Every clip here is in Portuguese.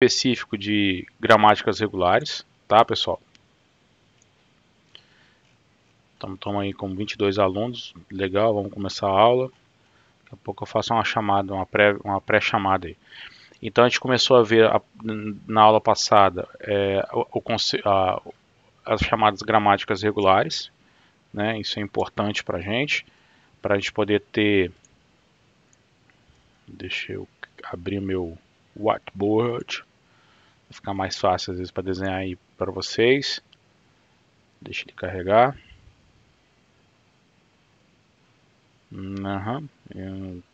específico de gramáticas regulares, tá, pessoal? Estamos aí com 22 alunos, legal, vamos começar a aula. Daqui a pouco eu faço uma chamada, uma pré-chamada aí. Então a gente começou a ver na aula passada as chamadas gramáticas regulares, né? Isso é importante para a gente poder ter. Deixa eu abrir meu whiteboard, vai ficar mais fácil às vezes para desenhar aí para vocês. Deixa ele carregar.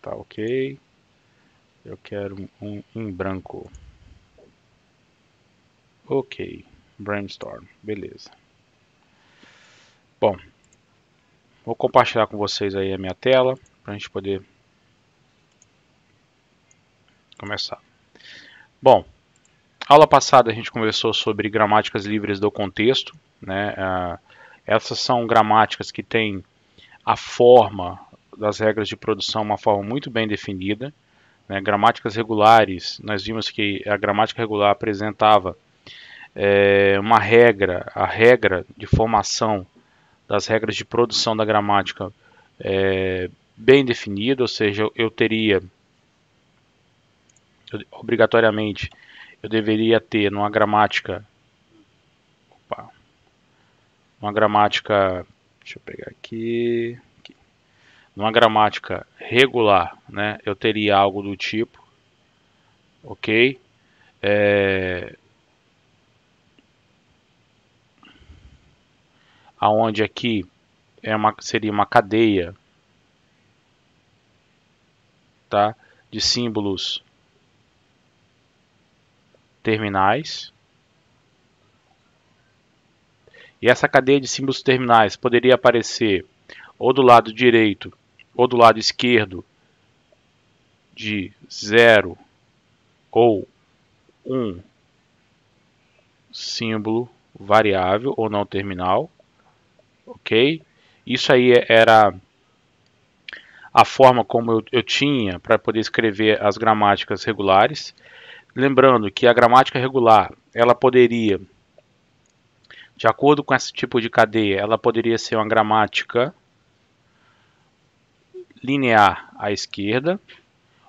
Tá ok. Eu quero um em branco. Ok, brainstorm, beleza. Bom, vou compartilhar com vocês aí a minha tela para a gente poder começar. Bom, aula passada a gente conversou sobre gramáticas livres do contexto, né? Essas são gramáticas que têm a forma das regras de produção, uma forma muito bem definida, né? Gramáticas regulares, nós vimos que a gramática regular apresentava uma regra, a regra de formação das regras de produção da gramática bem definida, ou seja, obrigatoriamente, eu deveria ter numa gramática, deixa eu pegar aqui, numa gramática regular, né, eu teria algo do tipo, ok? Aonde aqui seria uma cadeia, tá, de símbolos terminais. E essa cadeia de símbolos terminais poderia aparecer ou do lado direito ou do lado esquerdo de 0 ou 1 símbolo variável ou não terminal, ok? Isso aí era a forma como eu tinha para poder escrever as gramáticas regulares. Lembrando que a gramática regular, ela poderia, de acordo com esse tipo de cadeia, ela poderia ser uma gramática linear à esquerda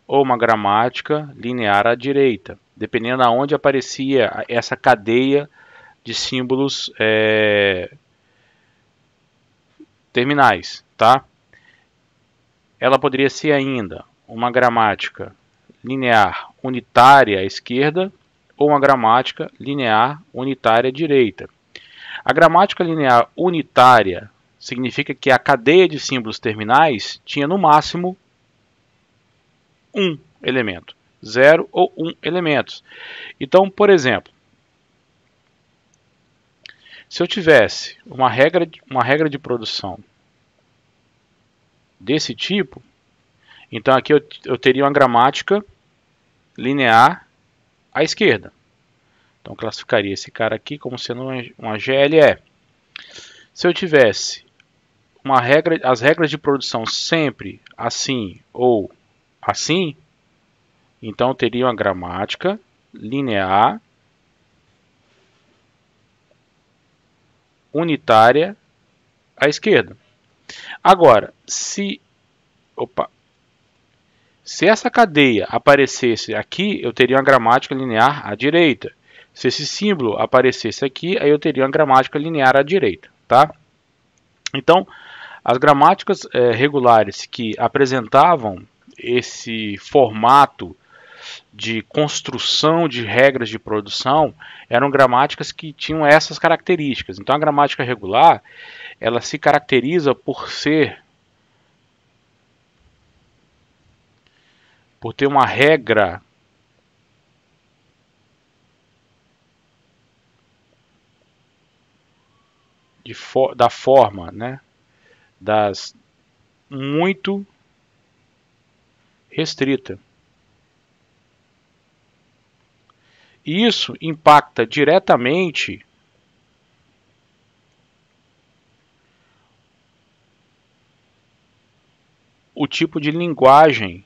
ou uma gramática linear à direita, dependendo de onde aparecia essa cadeia de símbolos terminais, tá? Ela poderia ser ainda uma gramática linear unitária à esquerda ou uma gramática linear unitária à direita. A gramática linear unitária significa que a cadeia de símbolos terminais tinha no máximo um elemento, 0 ou 1 elementos. Então, por exemplo, se eu tivesse uma regra de produção desse tipo, então aqui eu teria uma gramática linear à esquerda. Então classificaria esse cara aqui como sendo uma GLE. Se eu tivesse as regras de produção sempre assim ou assim, então eu teria uma gramática linear unitária à esquerda. Agora, se essa cadeia aparecesse aqui, eu teria uma gramática linear à direita. Se esse símbolo aparecesse aqui, aí eu teria uma gramática linear à direita, tá? Então, as gramáticas regulares que apresentavam esse formato de construção de regras de produção eram gramáticas que tinham essas características. Então, a gramática regular, ela se caracteriza por ter uma regra da forma, né, muito restrita. E isso impacta diretamente o tipo de linguagem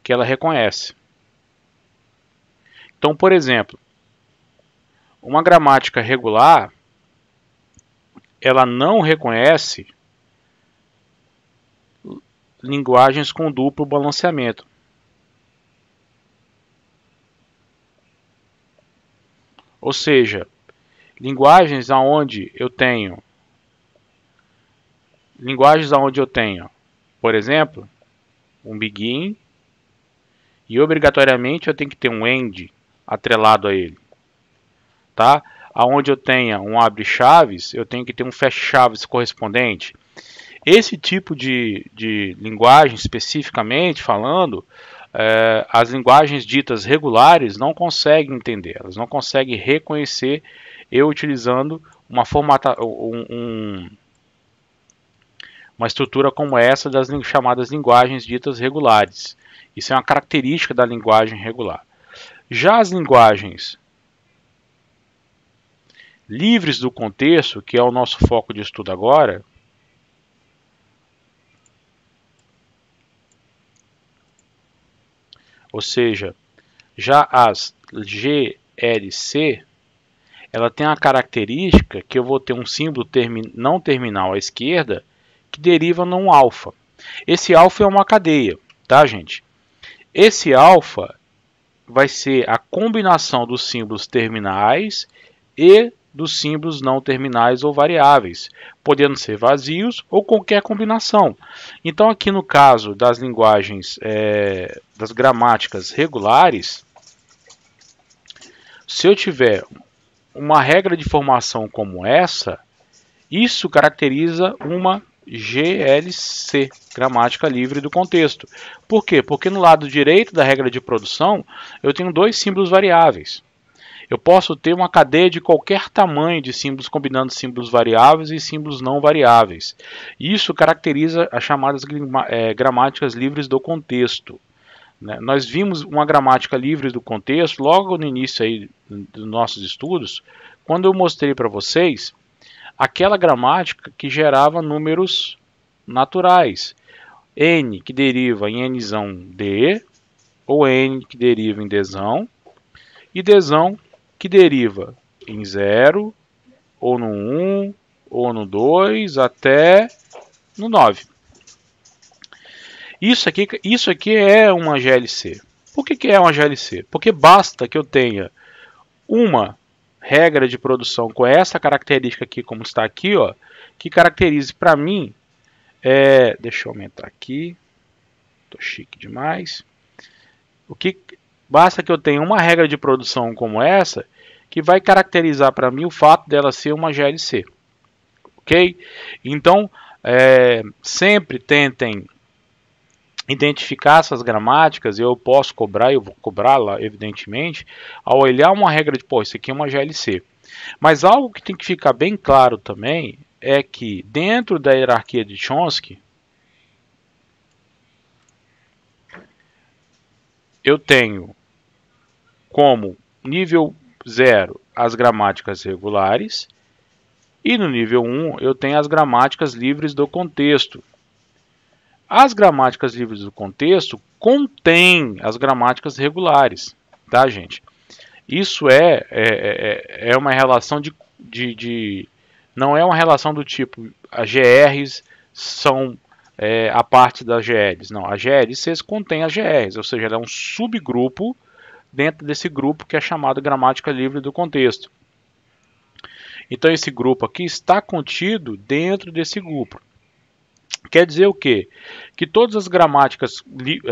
que ela reconhece. Então, por exemplo, uma gramática regular, ela não reconhece linguagens com duplo balanceamento. Ou seja, linguagens aonde eu tenho, por exemplo, um begin e obrigatoriamente eu tenho que ter um end atrelado a ele, tá? Aonde eu tenha um abre chaves, eu tenho que ter um fecha chaves correspondente. Esse tipo de linguagem, especificamente falando, as linguagens ditas regulares não conseguem entender, elas não conseguem reconhecer eu utilizando uma uma estrutura como essa das chamadas linguagens ditas regulares. Isso é uma característica da linguagem regular. Já as linguagens livres do contexto, que é o nosso foco de estudo agora, ou seja, já as GLC, ela tem a característica que eu vou ter um símbolo não terminal à esquerda que deriva num alfa. Esse alfa é uma cadeia, tá, gente? Esse alfa vai ser a combinação dos símbolos terminais e dos símbolos não terminais ou variáveis, podendo ser vazios ou qualquer combinação. Então, aqui no caso das linguagens, das gramáticas regulares, se eu tiver uma regra de formação como essa, isso caracteriza uma GLC, gramática livre do contexto. Por quê? Porque no lado direito da regra de produção, eu tenho dois símbolos variáveis. Eu posso ter uma cadeia de qualquer tamanho de símbolos, combinando símbolos variáveis e símbolos não variáveis. Isso caracteriza as chamadas gramáticas livres do contexto. Nós vimos uma gramática livre do contexto logo no início aí dos nossos estudos, quando eu mostrei para vocês aquela gramática que gerava números naturais. N que deriva em Nzão D, ou N que deriva em Dzão, e Dzão que deriva em 0, ou no 1, ou no 2, até no 9. Isso aqui é uma GLC. Por que é uma GLC? Porque basta que eu tenha uma regra de produção com essa característica aqui, como está aqui, ó, que caracterize para mim, deixa eu aumentar aqui, tô chique demais. Basta que eu tenha uma regra de produção como essa, que vai caracterizar para mim o fato dela ser uma GLC, ok? Então, sempre tentem identificar essas gramáticas. Eu posso cobrar, eu vou cobrá-la, evidentemente, ao olhar uma regra de, isso aqui é uma GLC. Mas algo que tem que ficar bem claro também é que dentro da hierarquia de Chomsky, eu tenho como nível 0 as gramáticas regulares e no nível 1 eu tenho as gramáticas livres do contexto. As gramáticas livres do contexto contêm as gramáticas regulares, tá, gente? Isso é uma relação não é uma relação do tipo as GRs são a parte das GLs. Não, as GLCs contêm as GRs, ou seja, ela é um subgrupo dentro desse grupo que é chamado gramática livre do contexto. Então esse grupo aqui está contido dentro desse grupo. Quer dizer o quê? Que todas as gramáticas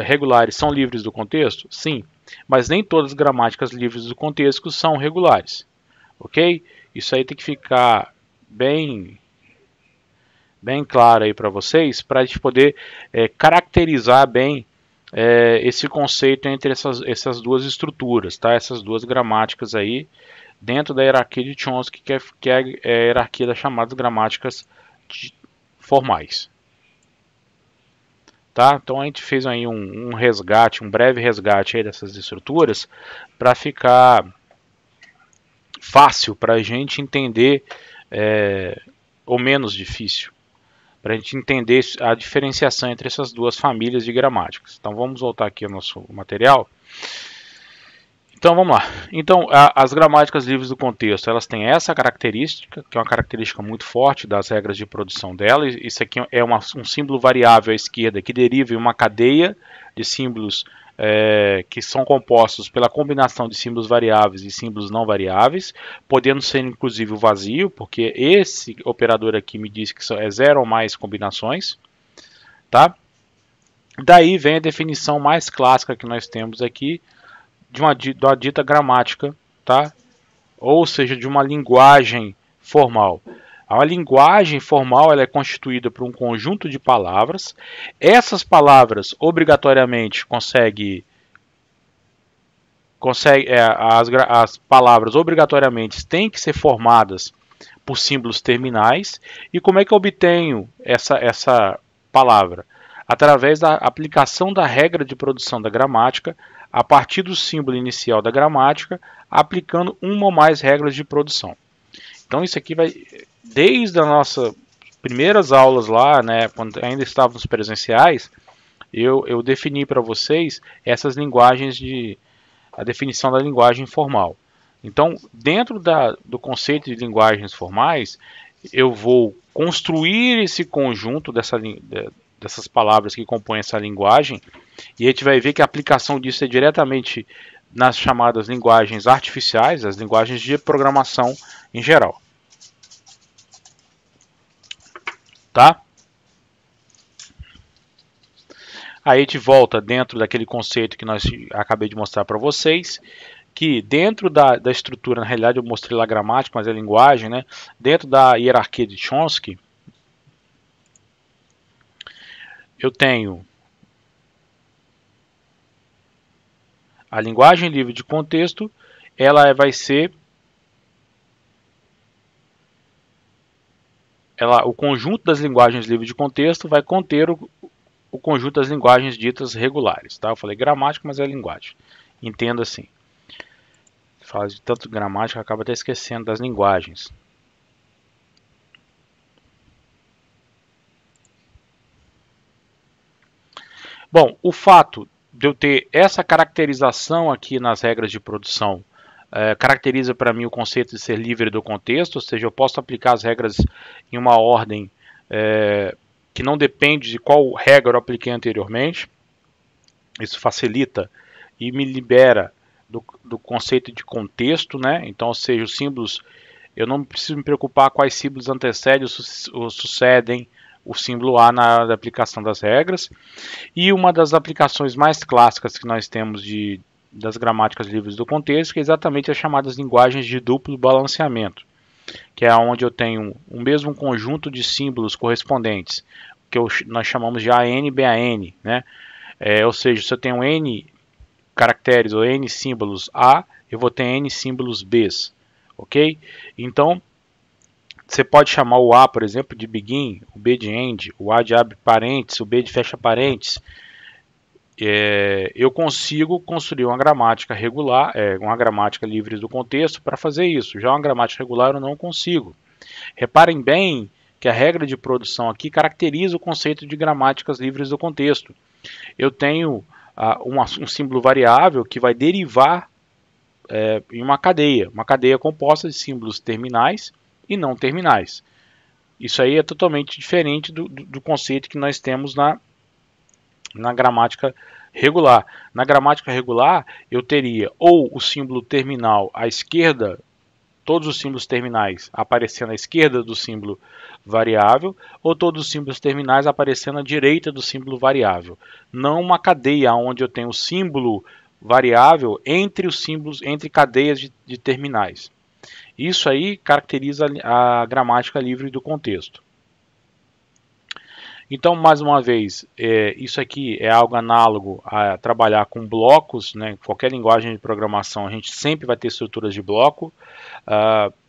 regulares são livres do contexto? Sim, mas nem todas as gramáticas livres do contexto são regulares. Ok? Isso aí tem que ficar bem claro aí para vocês, para a gente poder caracterizar bem esse conceito entre essas duas estruturas, tá? Essas duas gramáticas aí dentro da hierarquia de Chomsky, que é a hierarquia das chamadas gramáticas formais. Tá? Então a gente fez aí um resgate, um breve resgate aí dessas estruturas para ficar fácil para a gente entender, ou menos difícil, para a gente entender a diferenciação entre essas duas famílias de gramáticas. Então vamos voltar aqui ao nosso material. Então vamos lá. Então as gramáticas livres do contexto, elas têm essa característica, que é uma característica muito forte das regras de produção dela. Isso aqui é um símbolo variável à esquerda que deriva em uma cadeia de símbolos que são compostos pela combinação de símbolos variáveis e símbolos não variáveis, podendo ser inclusive o vazio, porque esse operador aqui me diz que é zero ou mais combinações, tá? Daí vem a definição mais clássica que nós temos aqui de uma dita gramática, tá? Ou seja, de uma linguagem formal. A linguagem formal ela é constituída por um conjunto de palavras. Essas palavras obrigatoriamente as palavras obrigatoriamente têm que ser formadas por símbolos terminais. E como é que eu obtenho essa palavra? Através da aplicação da regra de produção da gramática, a partir do símbolo inicial da gramática, aplicando uma ou mais regras de produção. Então isso aqui vai, desde as nossas primeiras aulas lá, né, quando ainda estávamos presenciais, eu defini para vocês essas linguagens a definição da linguagem formal. Então, dentro do conceito de linguagens formais, eu vou construir esse conjunto dessas palavras que compõem essa linguagem, e a gente vai ver que a aplicação disso é diretamente nas chamadas linguagens artificiais, as linguagens de programação em geral. Tá? Aí a gente volta dentro daquele conceito que nós acabei de mostrar para vocês, que dentro da estrutura, na realidade eu mostrei lá a gramática, mas é a linguagem, né? Dentro da hierarquia de Chomsky, eu tenho a linguagem livre de contexto, ela vai ser o conjunto das linguagens livres de contexto vai conter o conjunto das linguagens ditas regulares. Tá? Eu falei gramática, mas é linguagem. Entenda assim. Fala de tanto gramática, acaba até esquecendo das linguagens. Bom, o fato de eu ter essa caracterização aqui nas regras de produção caracteriza para mim o conceito de ser livre do contexto, ou seja, eu posso aplicar as regras em uma ordem que não depende de qual regra eu apliquei anteriormente. Isso facilita e me libera do conceito de contexto, né? Então, ou seja, os símbolos, eu não preciso me preocupar quais símbolos antecedem ou sucedem o símbolo A na aplicação das regras. E uma das aplicações mais clássicas que nós temos das gramáticas livres do contexto, que é exatamente as chamadas linguagens de duplo balanceamento, que é onde eu tenho o mesmo conjunto de símbolos correspondentes, que nós chamamos de AN-BAN, né? Ou seja, se eu tenho N caracteres ou N símbolos A, eu vou ter N símbolos B, ok? Então, você pode chamar o A, por exemplo, de begin, o B de end, o A de abre parênteses, o B de fecha parênteses. Eu consigo construir uma gramática regular, uma gramática livre do contexto para fazer isso. Já uma gramática regular eu não consigo. Reparem bem que a regra de produção aqui caracteriza o conceito de gramáticas livres do contexto. Eu tenho um símbolo variável que vai derivar em uma cadeia composta de símbolos terminais e não terminais. Isso aí é totalmente diferente do conceito que nós temos na gramática regular. Na gramática regular, eu teria ou o símbolo terminal à esquerda, todos os símbolos terminais aparecendo à esquerda do símbolo variável, ou todos os símbolos terminais aparecendo à direita do símbolo variável. Não uma cadeia onde eu tenho o símbolo variável entre os símbolos, entre cadeias de terminais. Isso aí caracteriza a gramática livre do contexto. Então, mais uma vez, isso aqui é algo análogo a trabalhar com blocos, né? Qualquer linguagem de programação, a gente sempre vai ter estruturas de bloco,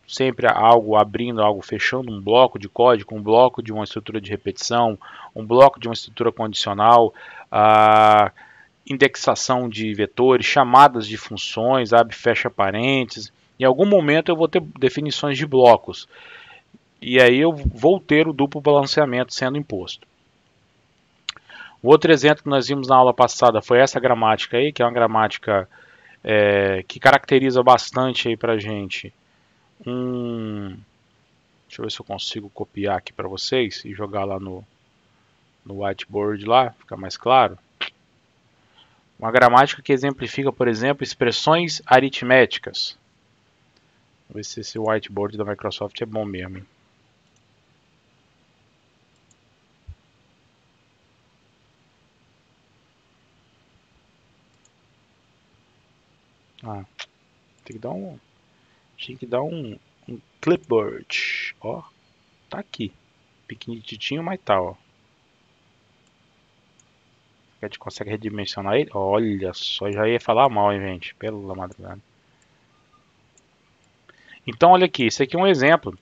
sempre algo abrindo, algo fechando, um bloco de código, um bloco de uma estrutura de repetição, um bloco de uma estrutura condicional, indexação de vetores, chamadas de funções, abre e fecha parênteses. Em algum momento eu vou ter definições de blocos. E aí eu vou ter o duplo balanceamento sendo imposto. O outro exemplo que nós vimos na aula passada foi essa gramática aí, que é uma gramática que caracteriza bastante aí pra gente deixa eu ver se eu consigo copiar aqui para vocês e jogar lá no whiteboard lá, fica mais claro. Uma gramática que exemplifica, por exemplo, expressões aritméticas. Vamos ver se esse whiteboard da Microsoft é bom mesmo, hein? Ah, tinha que dar um clipboard. Ó, tá aqui. Pequenininho, mas tá, ó. A gente consegue redimensionar ele? Olha só, já ia falar mal, hein, gente? Pela madrugada. Então, olha aqui. Esse aqui é um exemplo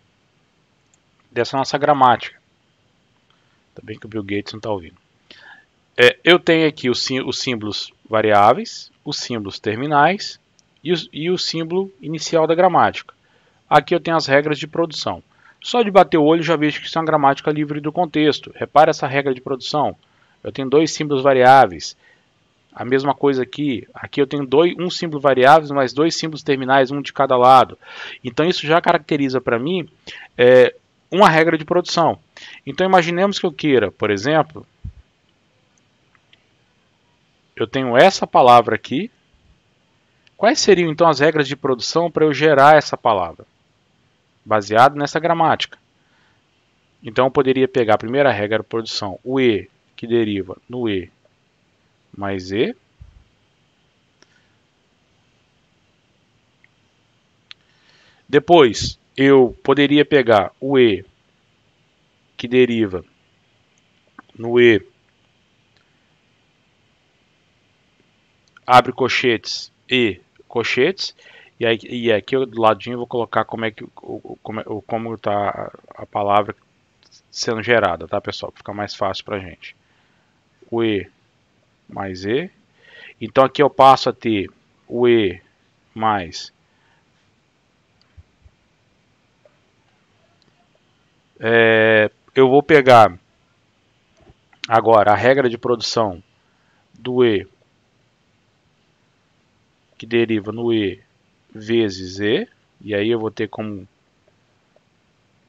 dessa nossa gramática. Tá bem que o Bill Gates não tá ouvindo. Eu tenho aqui os símbolos variáveis, os símbolos terminais e o símbolo inicial da gramática. Aqui eu tenho as regras de produção. Só de bater o olho já vejo que isso é uma gramática livre do contexto. Repara essa regra de produção. Eu tenho dois símbolos variáveis. A mesma coisa aqui. Aqui eu tenho um símbolo variável, mais dois símbolos terminais, um de cada lado. Então isso já caracteriza para mim uma regra de produção. Então imaginemos que eu queira, por exemplo, eu tenho essa palavra aqui. Quais seriam então as regras de produção para eu gerar essa palavra? Baseado nessa gramática. Então eu poderia pegar a primeira regra de produção, o E, que deriva no E mais E. Depois eu poderia pegar o E, que deriva no E, abre colchetes, E, colchetes. E aqui do ladinho eu vou colocar como está a palavra sendo gerada, tá, pessoal? Para ficar mais fácil para a gente. O E mais E. Então aqui eu passo a ter o E mais eu vou pegar agora a regra de produção do E, que deriva no E vezes E, e aí eu vou ter como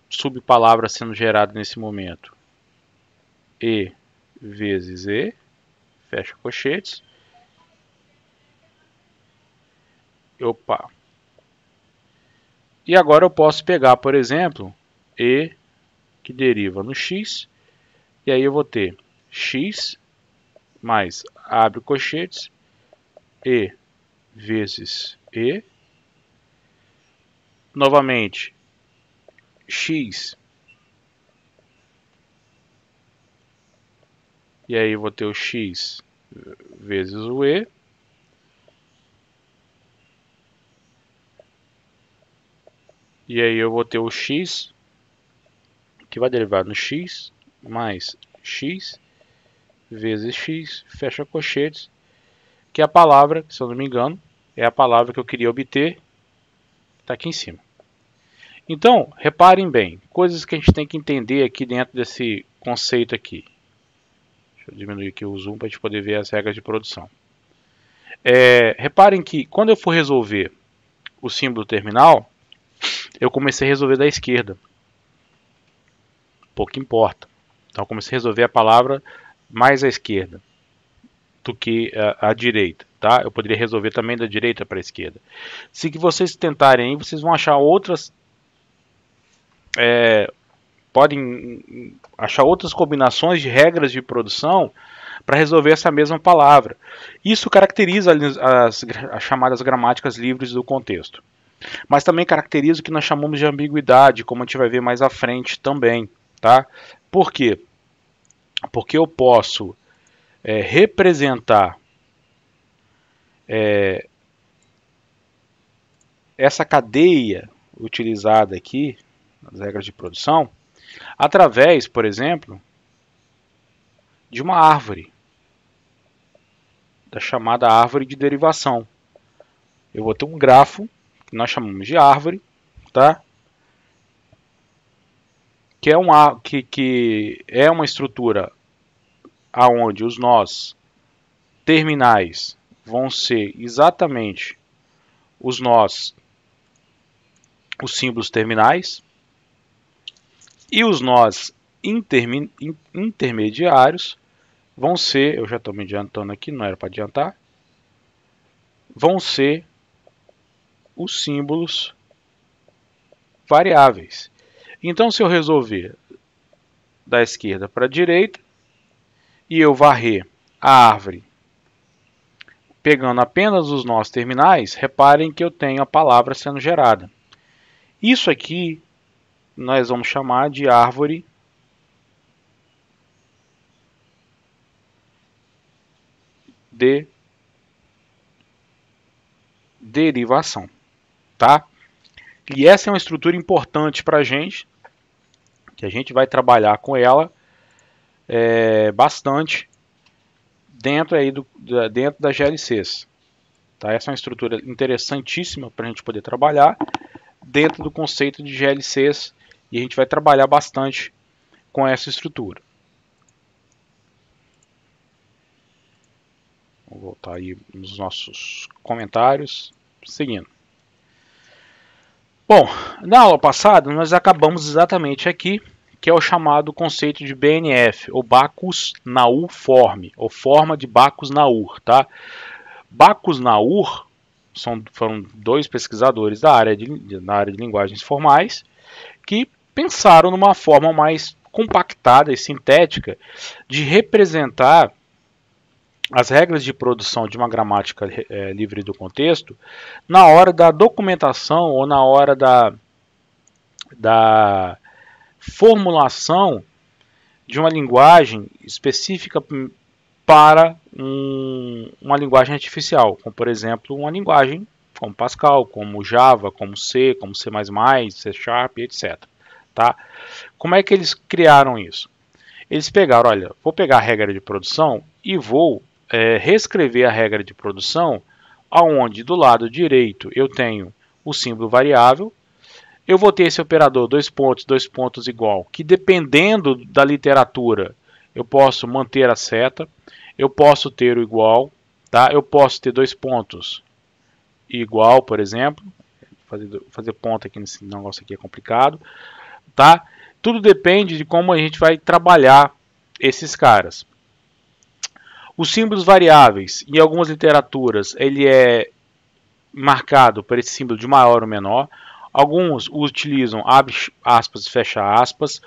subpalavra sendo gerada nesse momento E vezes E, fecha colchetes. Opa. E agora eu posso pegar, por exemplo, E, que deriva no X, e aí eu vou ter X mais, abre colchetes, E vezes E, novamente, X, e aí eu vou ter o X vezes o E, e aí eu vou ter o X, que vai derivar no X, mais X, vezes X, fecha colchetes, que é a palavra, se eu não me engano, é a palavra que eu queria obter, está aqui em cima. Então, reparem bem, coisas que a gente tem que entender aqui dentro desse conceito aqui. Deixa eu diminuir aqui o zoom para a gente poder ver as regras de produção. Reparem que quando eu for resolver o símbolo terminal, eu comecei a resolver da esquerda. Pouco importa. Então eu comecei a resolver a palavra mais à esquerda do que à direita. Tá? Eu poderia resolver também da direita para a esquerda. Se vocês tentarem, vocês vão achar outras... podem achar outras combinações de regras de produção para resolver essa mesma palavra. Isso caracteriza as chamadas gramáticas livres do contexto. Mas também caracteriza o que nós chamamos de ambiguidade, como a gente vai ver mais à frente também. Tá? Por quê? Porque eu posso representar essa cadeia utilizada aqui, nas regras de produção, através, por exemplo, de uma árvore, da chamada árvore de derivação. Eu vou ter um grafo, que nós chamamos de árvore, tá? Que é uma estrutura aonde os nós terminais vão ser exatamente os nós, os símbolos terminais, e os nós intermediários vão ser, eu já estou me adiantando aqui, não era para adiantar, vão ser os símbolos variáveis. Então, se eu resolver da esquerda para a direita e eu varrer a árvore pegando apenas os nós terminais, reparem que eu tenho a palavra sendo gerada. Isso aqui nós vamos chamar de árvore de derivação, tá? E essa é uma estrutura importante para a gente, que a gente vai trabalhar com ela bastante dentro aí dentro das GLCs. Tá? Essa é uma estrutura interessantíssima para a gente poder trabalhar dentro do conceito de GLCs, e a gente vai trabalhar bastante com essa estrutura. Vou voltar aí nos nossos comentários, seguindo. Bom, na aula passada nós acabamos exatamente aqui, que é o chamado conceito de BNF, ou Backus-Naur Form, ou forma de Backus-Naur, tá? Backus-Naur foram dois pesquisadores da área de linguagens formais que pensaram numa forma mais compactada e sintética de representar as regras de produção de uma gramática livre do contexto na hora da documentação ou na hora da formulação de uma linguagem específica para uma linguagem artificial, como por exemplo uma linguagem como Pascal, como Java, como C, como C++, C Sharp, etc. Tá? Como é que eles criaram isso? Eles pegaram, olha, vou pegar a regra de produção e vou reescrever a regra de produção, aonde do lado direito eu tenho o símbolo variável, eu vou ter esse operador dois pontos igual, que dependendo da literatura eu posso manter a seta, eu posso ter o igual, tá? Eu posso ter dois pontos igual, por exemplo, fazer ponto aqui nesse negócio aqui é complicado, tá? Tudo depende de como a gente vai trabalhar esses caras. Os símbolos variáveis, em algumas literaturas, ele é marcado por esse símbolo de maior ou menor. Alguns utilizam abre aspas e fecha aspas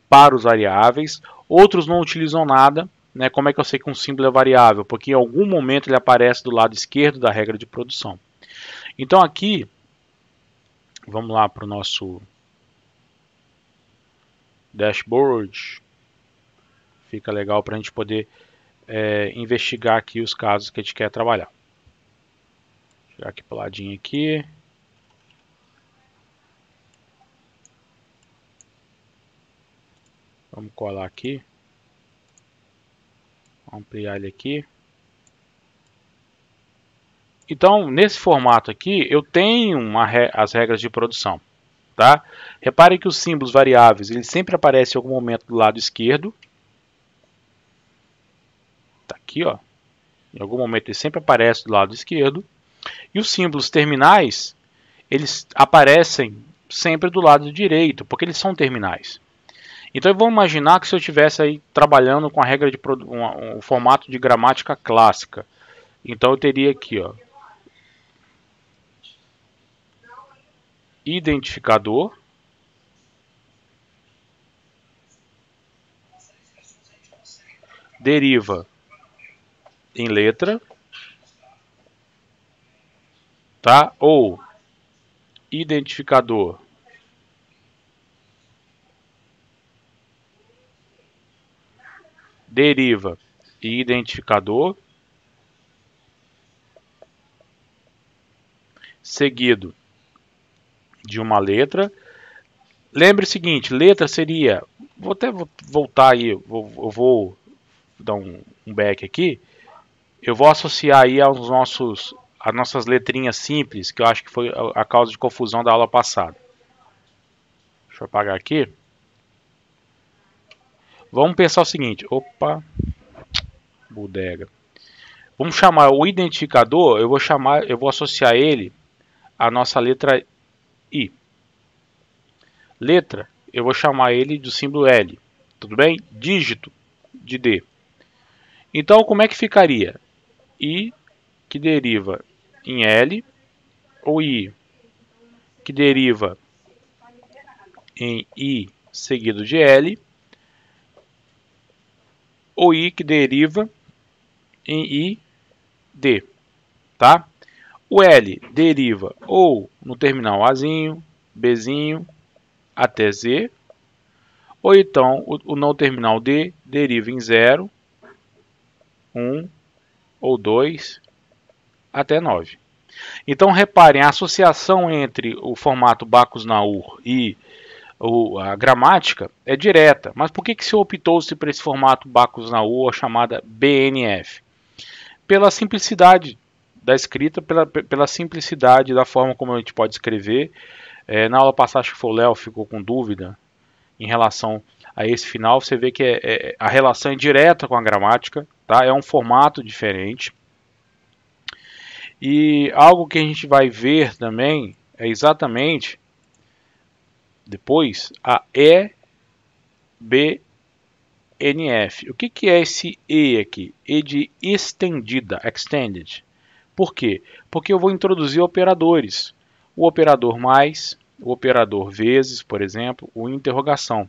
para os variáveis. Outros não utilizam nada. Né? Como é que eu sei que um símbolo é variável? Porque em algum momento ele aparece do lado esquerdo da regra de produção. Então aqui, vamos lá para o nosso dashboard. Fica legal para a gente poder investigar aqui os casos que a gente quer trabalhar. Vou chegar aqui para o ladinho aqui. Vamos colar aqui. Vamos ampliar ele aqui. Então, nesse formato aqui, eu tenho as regras de produção. Tá? Reparem que os símbolos variáveis eles sempre aparecem em algum momento do lado esquerdo. Tá aqui, ó. Em algum momento ele sempre aparece do lado esquerdo. E os símbolos terminais, eles aparecem sempre do lado direito, porque eles são terminais. Então vamos imaginar que se eu estivesse aí trabalhando com a regra de um formato de gramática clássica. Então eu teria aqui, ó, identificador, deriva em letra, tá? Ou identificador deriva e identificador seguido de uma letra. Lembre o seguinte, letra seria, vou até voltar aí, eu vou dar um back aqui, eu vou associar aí as nossas letrinhas simples, que eu acho que foi a causa de confusão da aula passada. Deixa eu apagar aqui. Vamos pensar o seguinte, opa, bodega. Vamos chamar o identificador, eu vou associar ele a nossa letra I. Letra, eu vou chamar ele do símbolo L, tudo bem? Dígito de D. Então, como é que ficaria? I que deriva em L, ou I que deriva em I seguido de L, ou I que deriva em I, D, tá? O L deriva ou no terminal Azinho, Bzinho, até Z, ou então o não terminal D deriva em 0, 1 ou 2 até 9. Então reparem, a associação entre o formato Backus-Naur e a gramática é direta. Mas por que se optou-se por esse formato Backus-Naur, a chamada BNF? Pela simplicidade da escrita, pela simplicidade da forma como a gente pode escrever. Na aula passada, acho que foi o Léo, ficou com dúvida em relação a esse final. Você vê que a relação é direta com a gramática, tá? É um formato diferente. E algo que a gente vai ver também é exatamente depois a EBNF. O que é esse E aqui? E de estendida, extended. Por quê? Porque eu vou introduzir operadores. O operador mais, o operador vezes, por exemplo, o interrogação.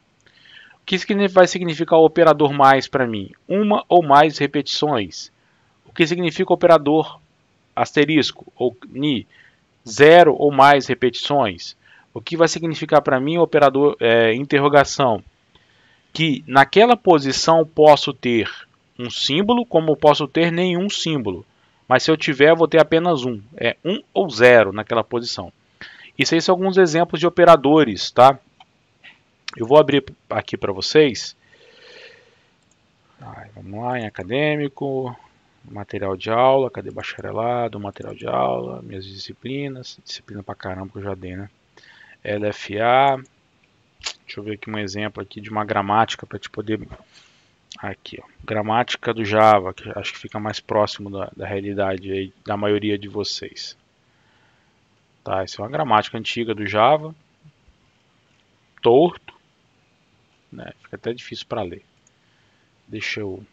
O que vai significar o operador mais para mim? Uma ou mais repetições. O que significa o operador asterisco ou ni? 0 ou mais repetições. O que vai significar para mim o operador interrogação? Que naquela posição posso ter um símbolo, como posso ter nenhum símbolo. Mas se eu tiver, eu vou ter apenas um. É 1 ou 0 naquela posição. Isso aí são alguns exemplos de operadores, tá? Eu vou abrir aqui para vocês. Vamos lá, em acadêmico, material de aula, cadê bacharelado, material de aula, minhas disciplinas, disciplina pra caramba que eu já dei, né? LFA, deixa eu ver aqui um exemplo aqui de uma gramática para te poder... Aqui, ó, gramática do Java, que acho que fica mais próximo da realidade aí, da maioria de vocês. Tá, essa é uma gramática antiga do Java, torto, né? Fica até difícil para ler. Deixa eu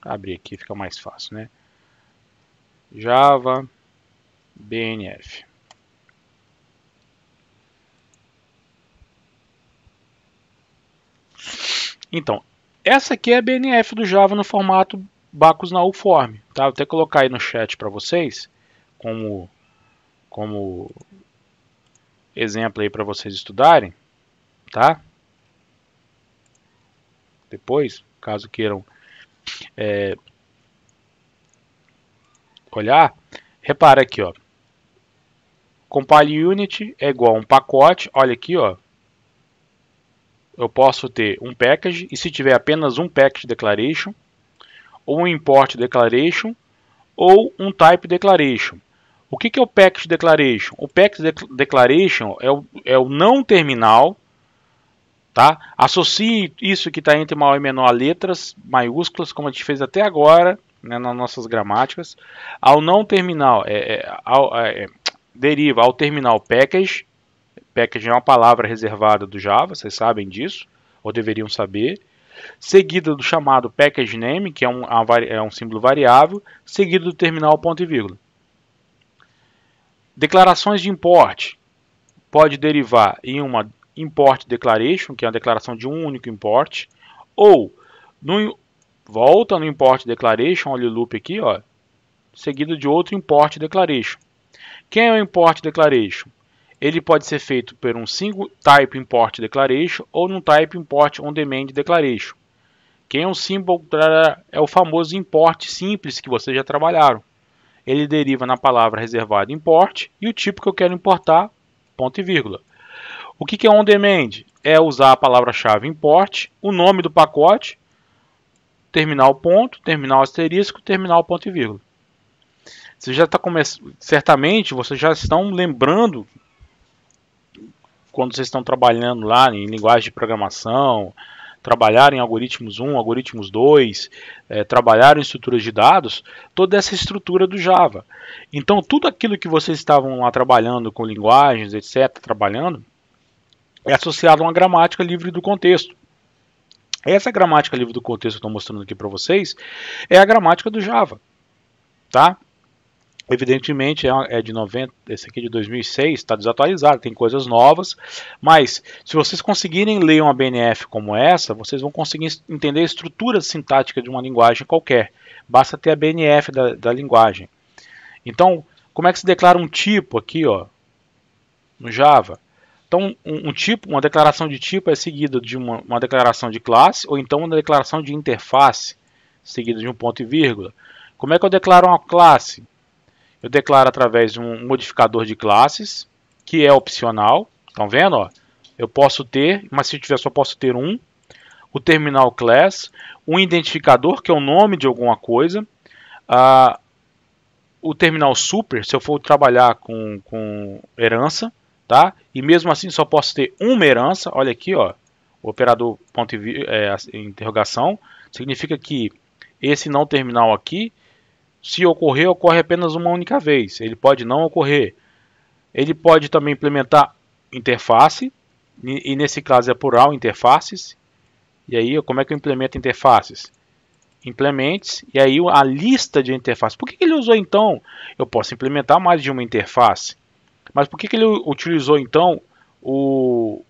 abrir aqui, fica mais fácil, né? Java BNF. Então, essa aqui é a BNF do Java no formato Backus-Naur Form. Tá? Vou até colocar aí no chat para vocês, como exemplo aí para vocês estudarem, tá? Depois, caso queiram olhar, repara aqui, ó. Compile unit é igual a um pacote, olha aqui, ó. Eu posso ter um package, e se tiver apenas um package declaration, ou um import declaration, ou um type declaration. O que é o package declaration? O package declaration é o não terminal, tá? Associe isso que está entre maior e menor a letras maiúsculas, como a gente fez até agora, né, nas nossas gramáticas, ao não terminal, deriva ao terminal package. Package é uma palavra reservada do Java, vocês sabem disso, ou deveriam saber. Seguida do chamado package name, que é um símbolo variável, seguido do terminal ponto e vírgula. Declarações de import pode derivar em uma import declaration, que é a declaração de um único import, ou volta no import declaration, olha o loop aqui, ó, seguido de outro import declaration. Quem é o import declaration? Ele pode ser feito por um single type import declaration ou num type import on demand declaration. Quem é um symbol é o famoso import simples que vocês já trabalharam. Ele deriva na palavra reservada import e o tipo que eu quero importar, ponto e vírgula. O que é on demand? É usar a palavra-chave import, o nome do pacote, terminal ponto, terminal asterisco, terminal ponto e vírgula. Você já está certamente vocês já estão lembrando quando vocês estão trabalhando lá em linguagem de programação, trabalhar em algoritmos 1, algoritmos 2, trabalhar em estruturas de dados, toda essa estrutura do Java. Então, tudo aquilo que vocês estavam lá trabalhando com linguagens, etc., trabalhando, é associado a uma gramática livre do contexto. Essa gramática livre do contexto que eu estou mostrando aqui para vocês é a gramática do Java, tá? Evidentemente é de 90, esse aqui é de 2006, está desatualizado, tem coisas novas, mas se vocês conseguirem ler uma BNF como essa, vocês vão conseguir entender a estrutura sintática de uma linguagem qualquer. Basta ter a BNF da linguagem. Então, como é que se declara um tipo aqui, ó, no Java? Então, um tipo, uma declaração de tipo é seguida de uma declaração de classe ou então uma declaração de interface, seguida de um ponto e vírgula. Como é que eu declaro uma classe? Eu declaro através de um modificador de classes, que é opcional. Estão vendo? Ó? Eu posso ter, mas se eu tiver só posso ter um. O terminal class, um identificador, que é o nome de alguma coisa. O terminal super, se eu for trabalhar com herança, tá? E mesmo assim só posso ter uma herança. Olha aqui, ó, o operador ponto e interrogação. Significa que esse não terminal aqui, se ocorrer, ocorre apenas uma única vez. Ele pode não ocorrer. Ele pode também implementar interface, e nesse caso é plural, interfaces. E aí, como é que eu implemento interfaces? Implementes, e aí a lista de interfaces. Por que ele usou então? Eu posso implementar mais de uma interface. Mas por que ele utilizou então o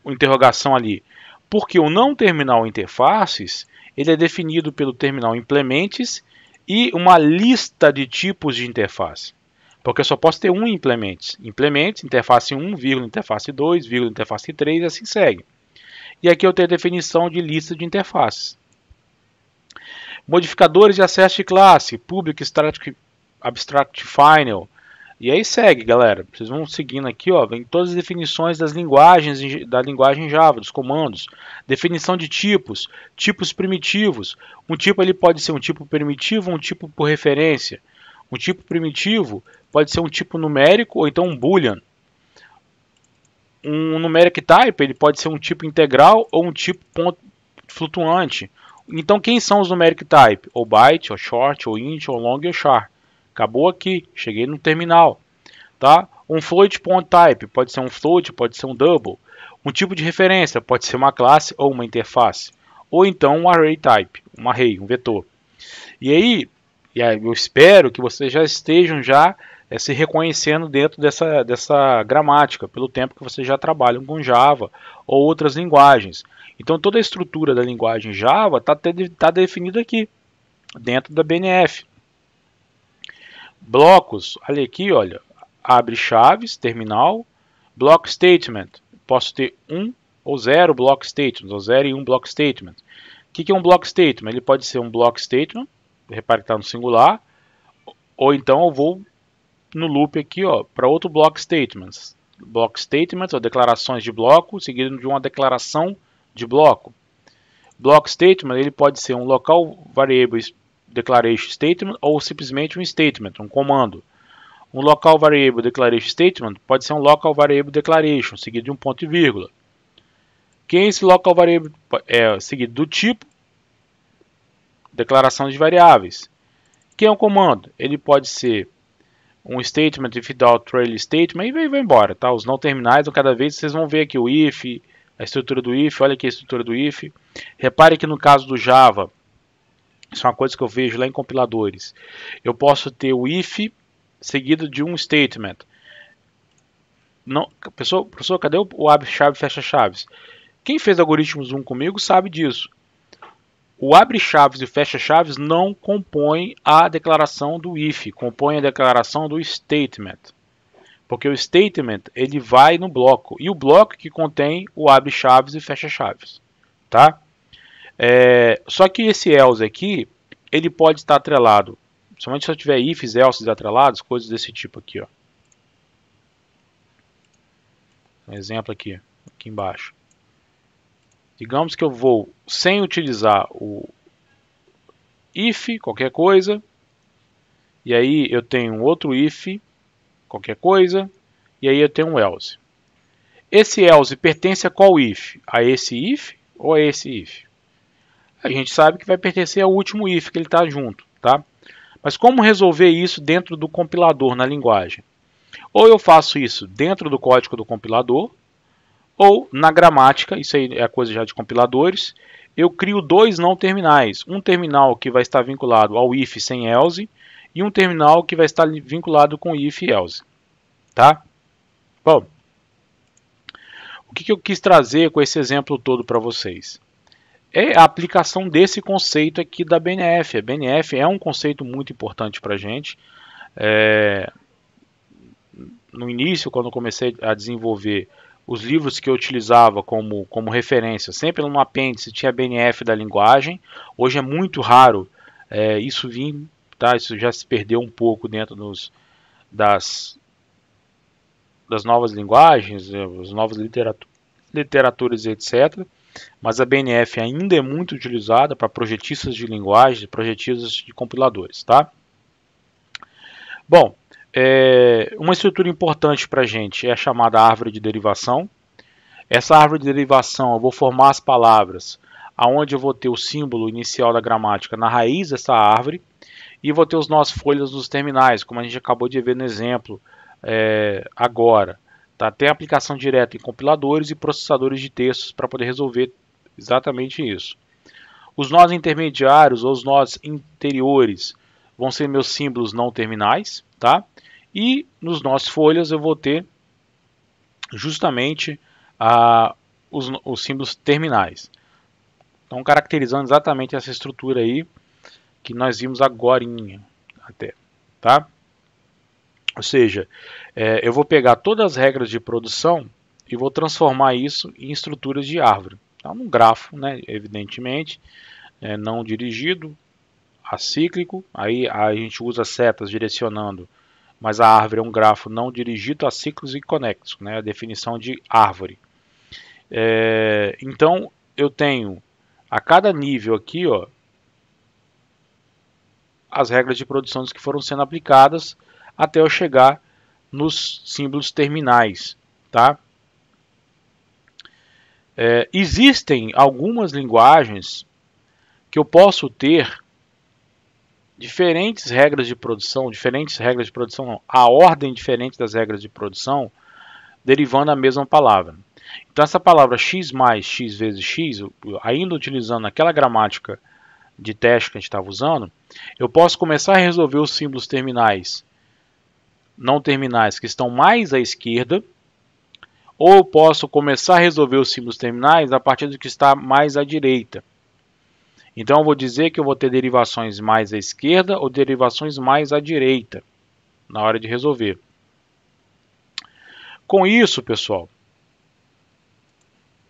interrogação ali? Porque o não terminal interfaces ele é definido pelo terminal implements e uma lista de tipos de interface. Porque eu só posso ter um implements. Implements, interface 1, vírgula, interface 2, vírgula, interface 3 e assim segue. E aqui eu tenho a definição de lista de interfaces. Modificadores de acesso de classe, public, static, abstract, final. E aí segue, galera. Vocês vão seguindo aqui, ó, vem todas as definições das linguagens, da linguagem Java, dos comandos. Definição de tipos, tipos primitivos. Um tipo ele pode ser um tipo primitivo, um tipo por referência. Um tipo primitivo pode ser um tipo numérico ou então um boolean. Um numeric type ele pode ser um tipo integral ou um tipo ponto flutuante. Então quem são os numeric type? Ou byte, ou short, ou int, ou long, ou char. Acabou aqui, cheguei no terminal. Tá? Um float point type pode ser um float, pode ser um double. Um tipo de referência pode ser uma classe ou uma interface. Ou então um array type, um array, um vetor. E aí eu espero que vocês já estejam se reconhecendo dentro dessa gramática, pelo tempo que vocês já trabalham com Java ou outras linguagens. Então toda a estrutura da linguagem Java está definida aqui, dentro da BNF. Blocos, olha aqui, olha, abre chaves, terminal, block statement, posso ter um ou zero block statements, ou 0 e 1 block statement. O que é um block statement? Ele pode ser um block statement, repare que está no singular, ou então eu vou no loop aqui para outro block statements. Block statements, ou declarações de bloco, seguido de uma declaração de bloco. Block statement ele pode ser um local variable declaration statement ou simplesmente um statement, um comando. Um local variable declaration statement pode ser um local variable declaration, seguido de um ponto e vírgula. Quem é esse local variable? É seguido do tipo declaração de variáveis. Quem é o comando? Ele pode ser um statement if without trail statement e vai embora, tá? Os não terminais, cada vez vocês vão ver aqui o if, a estrutura do if, olha aqui a estrutura do if. Repare que no caso do Java, isso é uma coisa que eu vejo lá em compiladores. Eu posso ter o if seguido de um statement. Não, professor, cadê o abre chave fecha chaves? Quem fez algoritmos 1 comigo sabe disso. O abre chaves e o fecha chaves não compõem a declaração do if, compõem a declaração do statement. Porque o statement ele vai no bloco e o bloco que contém o abre chaves e fecha chaves, tá? Só que esse else aqui ele pode estar atrelado, somente se eu tiver ifs, elses atrelados, coisas desse tipo aqui, ó. Um exemplo aqui embaixo. Digamos que eu vou, sem utilizar o if, qualquer coisa, e aí eu tenho um outro if, qualquer coisa, e aí eu tenho um else. Esse else pertence a qual if? A esse if ou a esse if? A gente sabe que vai pertencer ao último if que ele está junto, tá? Mas como resolver isso dentro do compilador na linguagem? Ou eu faço isso dentro do código do compilador, ou na gramática, isso aí é coisa já de compiladores, eu crio dois não terminais. Um terminal que vai estar vinculado ao if sem else e um terminal que vai estar vinculado com if e else. Tá? Bom, o que eu quis trazer com esse exemplo todo para vocês? É a aplicação desse conceito aqui da BNF. A BNF é um conceito muito importante para a gente. No início, quando eu comecei a desenvolver os livros que eu utilizava como referência, sempre no apêndice tinha a BNF da linguagem. Hoje é muito raro isso vir, tá? Isso já se perdeu um pouco dentro das novas linguagens, as novas literaturas, etc. Mas a BNF ainda é muito utilizada para projetistas de linguagem, projetistas de compiladores, tá? Bom, uma estrutura importante para a gente é a chamada árvore de derivação. Essa árvore de derivação, eu vou formar as palavras, aonde eu vou ter o símbolo inicial da gramática na raiz dessa árvore, e vou ter os nós folhas dos terminais, como a gente acabou de ver no exemplo agora. Tá? Tem aplicação direta em compiladores e processadores de textos para poder resolver exatamente isso. Os nós intermediários ou os nós interiores vão ser meus símbolos não terminais, tá? E nos nós folhas eu vou ter justamente os símbolos terminais. Então, caracterizando exatamente essa estrutura aí que nós vimos agorinha até, tá? Ou seja, eu vou pegar todas as regras de produção e vou transformar isso em estruturas de árvore. Então, um grafo, né, evidentemente, não dirigido, acíclico, aí a gente usa setas direcionando, mas a árvore é um grafo não dirigido, acíclicos e conexos, né, a definição de árvore. Então, eu tenho a cada nível aqui, ó, as regras de produção que foram sendo aplicadas até eu chegar nos símbolos terminais, tá? Existem algumas linguagens que eu posso ter diferentes regras de produção, não, a ordem diferente das regras de produção, derivando a mesma palavra. Então essa palavra x mais x vezes x, ainda utilizando aquela gramática de teste que a gente estava usando, eu posso começar a resolver os símbolos terminais, não terminais, que estão mais à esquerda, ou eu posso começar a resolver os símbolos terminais a partir do que está mais à direita. Então eu vou dizer que eu vou ter derivações mais à esquerda ou derivações mais à direita na hora de resolver. Com isso, pessoal,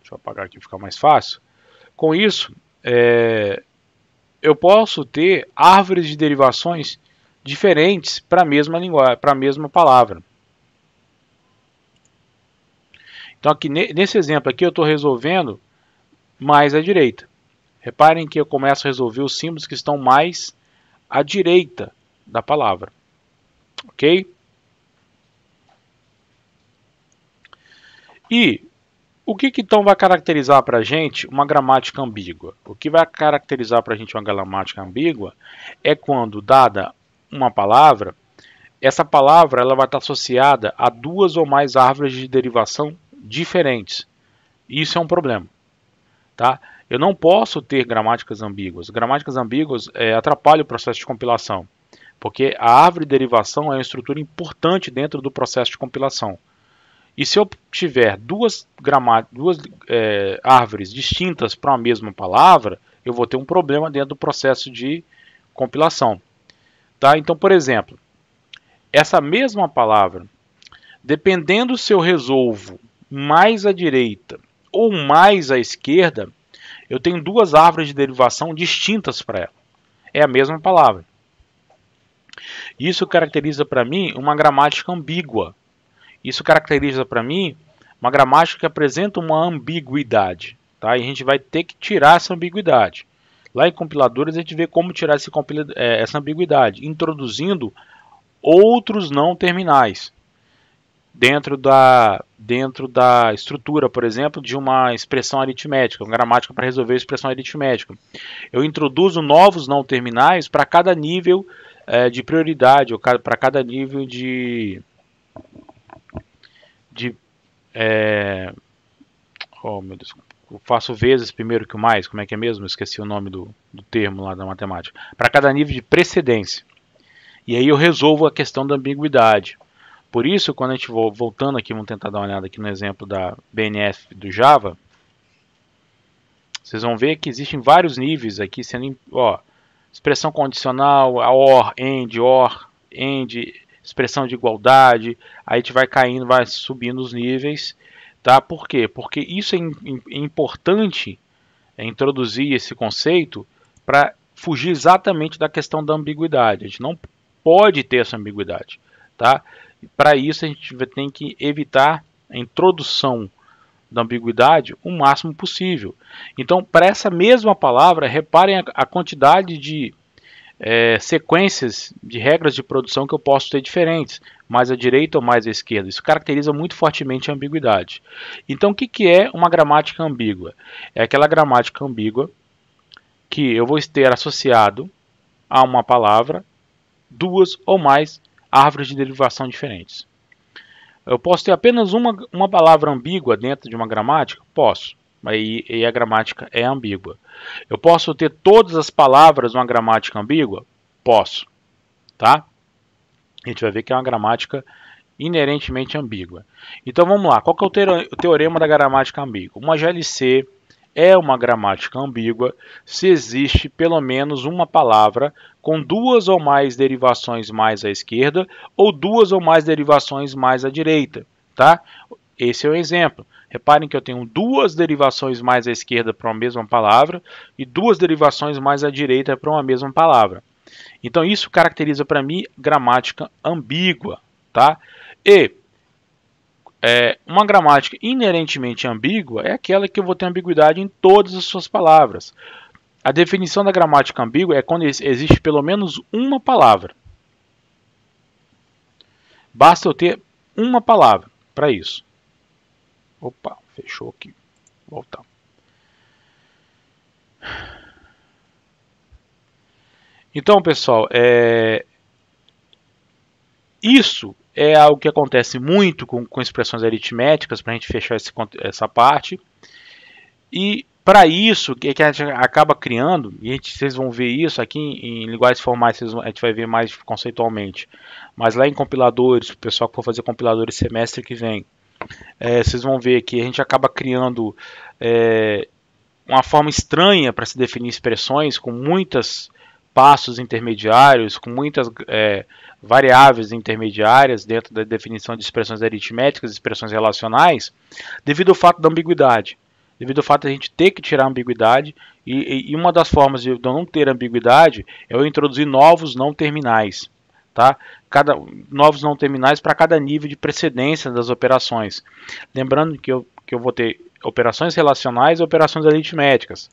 deixa eu apagar aqui para ficar mais fácil. Com isso, eu posso ter árvores de derivações diferentes para a mesma linguagem, para a mesma palavra. Então aqui nesse exemplo aqui eu estou resolvendo mais à direita. Reparem que eu começo a resolver os símbolos que estão mais à direita da palavra. Ok? E o que então vai caracterizar para a gente uma gramática ambígua? O que vai caracterizar para a gente uma gramática ambígua é quando, dada uma palavra, essa palavra ela vai estar associada a duas ou mais árvores de derivação diferentes. Isso é um problema. Tá? Eu não posso ter gramáticas ambíguas. Gramáticas ambíguas atrapalham o processo de compilação, porque a árvore de derivação é uma estrutura importante dentro do processo de compilação. E se eu tiver duas árvores distintas para uma mesma palavra, eu vou ter um problema dentro do processo de compilação. Tá? Então, por exemplo, essa mesma palavra, dependendo se eu resolvo mais à direita ou mais à esquerda, eu tenho duas árvores de derivação distintas para ela. É a mesma palavra. Isso caracteriza para mim uma gramática ambígua. Isso caracteriza para mim uma gramática que apresenta uma ambiguidade. Tá? E a gente vai ter que tirar essa ambiguidade. Lá em compiladores a gente vê como tirar essa ambiguidade, introduzindo outros não terminais. dentro da estrutura, por exemplo, de uma expressão aritmética, uma gramática para resolver a expressão aritmética. Eu introduzo novos não terminais para cada nível de prioridade, ou para cada nível oh, meu Deus, eu faço vezes primeiro que o mais, como é que é mesmo? Eu esqueci o nome do termo lá da matemática. Para cada nível de precedência. E aí eu resolvo a questão da ambiguidade. Por isso, quando a gente voltando aqui, vamos tentar dar uma olhada aqui no exemplo da BNF do Java, vocês vão ver que existem vários níveis aqui, sendo, ó, expressão condicional, OR, AND, expressão de igualdade, aí a gente vai caindo, vai subindo os níveis, tá? Por quê? Porque isso é importante, introduzir esse conceito para fugir exatamente da questão da ambiguidade. A gente não pode ter essa ambiguidade, tá? Para isso a gente tem que evitar a introdução da ambiguidade o máximo possível. Então, para essa mesma palavra, reparem a quantidade de sequências de regras de produção que eu posso ter diferentes, mais à direita ou mais à esquerda. Isso caracteriza muito fortemente a ambiguidade. Então, o que é uma gramática ambígua? É aquela gramática ambígua que eu vou ter associado a uma palavra duas ou mais árvores de derivação diferentes. Eu posso ter apenas uma palavra ambígua dentro de uma gramática? Posso. E a gramática é ambígua. Eu posso ter todas as palavras numa gramática ambígua? Posso. Tá? A gente vai ver que é uma gramática inerentemente ambígua. Então vamos lá. Qual que é o teorema da gramática ambígua? Uma GLC é uma gramática ambígua se existe pelo menos uma palavra com duas ou mais derivações mais à esquerda ou duas ou mais derivações mais à direita. Tá? Esse é o exemplo. Reparem que eu tenho duas derivações mais à esquerda para uma mesma palavra e duas derivações mais à direita para uma mesma palavra. Então isso caracteriza para mim gramática ambígua. Tá? E uma gramática inerentemente ambígua é aquela que eu vou ter ambiguidade em todas as suas palavras. A definição da gramática ambígua é quando existe pelo menos uma palavra. Basta eu ter uma palavra para isso. Opa, fechou aqui. Vou voltar. Então, pessoal, isso é algo que acontece muito com expressões aritméticas, para a gente fechar essa parte. E para isso, que a gente acaba criando, e vocês vão ver isso aqui em linguagens formais, a gente vai ver mais conceitualmente. Mas lá em compiladores, o pessoal que for fazer compiladores semestre que vem, vocês vão ver que a gente acaba criando uma forma estranha para se definir expressões, com muitos passos intermediários, com muitas variáveis intermediárias dentro da definição de expressões aritméticas, expressões relacionais, devido ao fato da ambiguidade. Devido ao fato de a gente ter que tirar a ambiguidade, e uma das formas de eu não ter ambiguidade é eu introduzir novos não terminais. Tá? Novos não terminais para cada nível de precedência das operações. Lembrando que eu vou ter operações relacionais e operações aritméticas.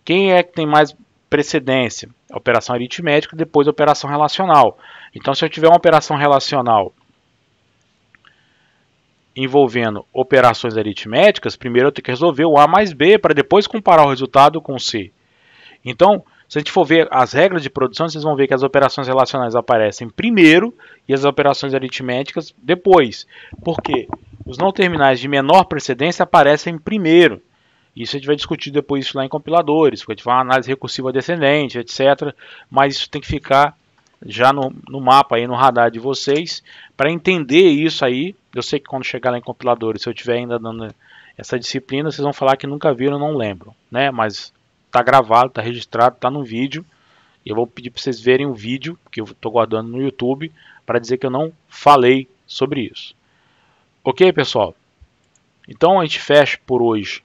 Quem é que tem mais precedência? A operação aritmética e depois a operação relacional. Então, se eu tiver uma operação relacional envolvendo operações aritméticas, primeiro eu tenho que resolver o A mais B para depois comparar o resultado com o C. Então, se a gente for ver as regras de produção, vocês vão ver que as operações relacionais aparecem primeiro e as operações aritméticas depois. Por quê? Os não terminais de menor precedência aparecem primeiro. Isso a gente vai discutir depois isso lá em compiladores, porque a gente vai uma análise recursiva descendente, etc. Mas isso tem que ficar já no mapa, aí no radar de vocês, para entender isso aí. Eu sei que quando chegar lá em compiladores, se eu estiver ainda dando essa disciplina, vocês vão falar que nunca viram, não lembram, né? Mas está gravado, está registrado, está no vídeo. E eu vou pedir para vocês verem o vídeo que eu estou guardando no YouTube para dizer que eu não falei sobre isso. Ok, pessoal? Então a gente fecha por hoje